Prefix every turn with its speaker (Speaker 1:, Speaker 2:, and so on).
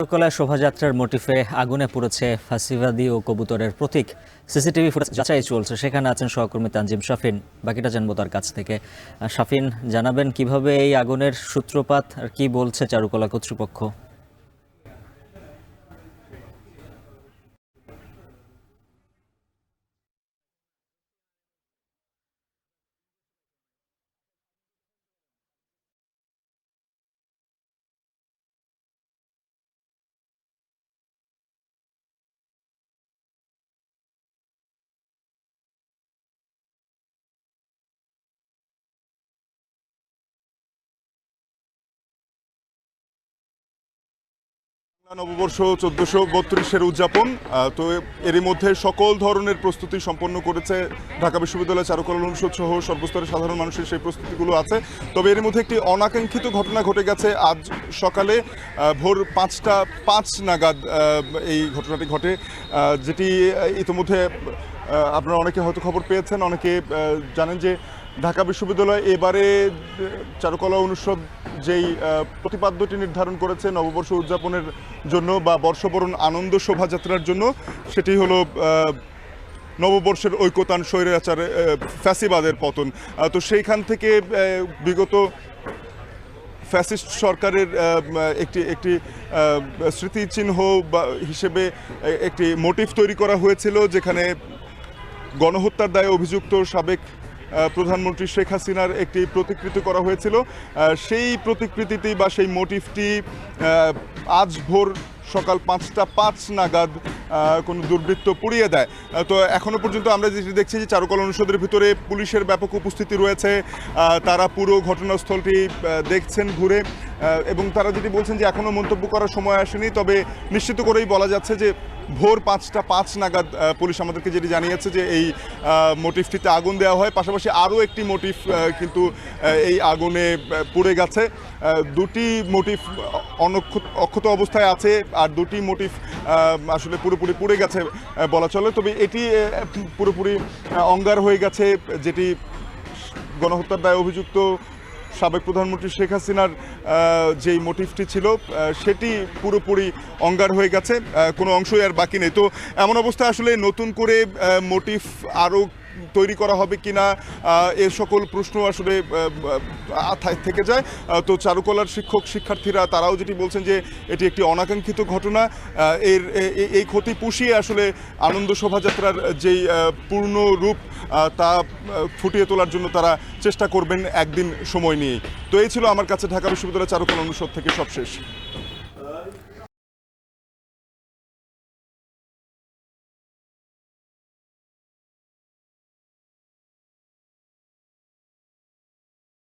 Speaker 1: চারুকলা শোভাযাত্রার মোটিফে আগুনে পুড়েছে ফাঁসিবাদী ও কবুতরের প্রতীক। সিসিটিভি ফুটেজ যাচাই চলছে। সেখানে আছেন সহকর্মী তানজিম শাফিন। বাকিটা জানবো তার কাছ থেকে। শাফিন, জানাবেন কিভাবে এই আগুনের সূত্রপাত আর কি বলছে চারুকলা কর্তৃপক্ষ?
Speaker 2: নববর্ষ 1432-এর উদযাপন। তো এরই মধ্যে সকল ধরনের প্রস্তুতি সম্পন্ন করেছে ঢাকা বিশ্ববিদ্যালয় চারুকলা অনুষদ সহ সর্বস্তরের সাধারণ মানুষের সেই প্রস্তুতিগুলো আছে। তবে এর মধ্যে একটি অনাকাঙ্ক্ষিত ঘটনা ঘটে গেছে আজ সকালে ভোর 5:05 নাগাদ এই ঘটনাটি ঘটে, যেটি ইতিমধ্যে আপনারা অনেকে হয়তো খবর পেয়েছেন, অনেকে জানেন যে ঢাকা বিশ্ববিদ্যালয় এবারে চারুকলা অনুষদ যেই প্রতিপাদ্যটি নির্ধারণ করেছে নববর্ষ উদযাপনের জন্য বা বর্ষবরণ আনন্দ শোভাযাত্রার জন্য, সেটি হলো নববর্ষের ঐকতান, স্বৈরাচার, ফ্যাসিবাদের পতন। তো সেইখান থেকে বিগত ফ্যাসিস্ট সরকারের একটি একটি স্মৃতিচিহ্ন বা হিসেবে একটি মোটিভ তৈরি করা হয়েছিল, যেখানে গণহত্যার দায়ে অভিযুক্ত সাবেক প্রধানমন্ত্রী শেখ হাসিনার একটি প্রতিকৃতি করা হয়েছিল। সেই প্রতিকৃতিটি বা সেই মোটিভটি আজ ভোর সকাল 5:05 নাগাদ কোনো দুর্বৃত্ত পুড়িয়ে দেয়। তো এখনও পর্যন্ত আমরা যেটি দেখছি যে চারুকলা অনুষদের ভিতরে পুলিশের ব্যাপক উপস্থিতি রয়েছে। তারা পুরো ঘটনাস্থলটি দেখছেন ঘুরে, এবং তারা যেটি বলছেন যে এখনও মন্তব্য করার সময় আসেনি। তবে নিশ্চিত করেই বলা যাচ্ছে যে ভোর 5:05 নাগাদ পুলিশ আমাদেরকে যেটি জানিয়েছে যে এই মোটিভটিতে আগুন দেওয়া হয়। পাশাপাশি আরও একটি মোটিভ কিন্তু এই আগুনে পুড়ে গেছে। দুটি মোটিভ অক্ষত অবস্থায় আছে, আর দুটি মোটিভ আসলে পুরোপুরি পুড়ে গেছে বলা চলে। তবে এটি পুরোপুরি অঙ্গার হয়ে গেছে, যেটি গণহত্যার দায়ে অভিযুক্ত সাবেক প্রধানমন্ত্রী শেখ হাসিনার যেই মোটিভটি ছিল সেটি পুরোপুরি অঙ্গার হয়ে গেছে, কোনো অংশই আর বাকি নেই। তো এমন অবস্থায় আসলে নতুন করে মোটিভ আরও তৈরি করা হবে কিনা এ সকল প্রশ্ন আসলে থেকে যায়। তো চারুকলার শিক্ষার্থীরা তারাও যেটি বলছেন যে এটি একটি অনাকাঙ্ক্ষিত ঘটনা। এই ক্ষতি পুষিয়ে আসলে আনন্দ শোভাযাত্রার যেই পূর্ণ রূপ তা ফুটিয়ে তোলার জন্য তারা চেষ্টা করবেন একদিন সময় নিয়ে। তো এই ছিল আমার কাছে ঢাকা বিশ্ববিদ্যালয় চারুকলা অনুষদ থেকে সবশেষ।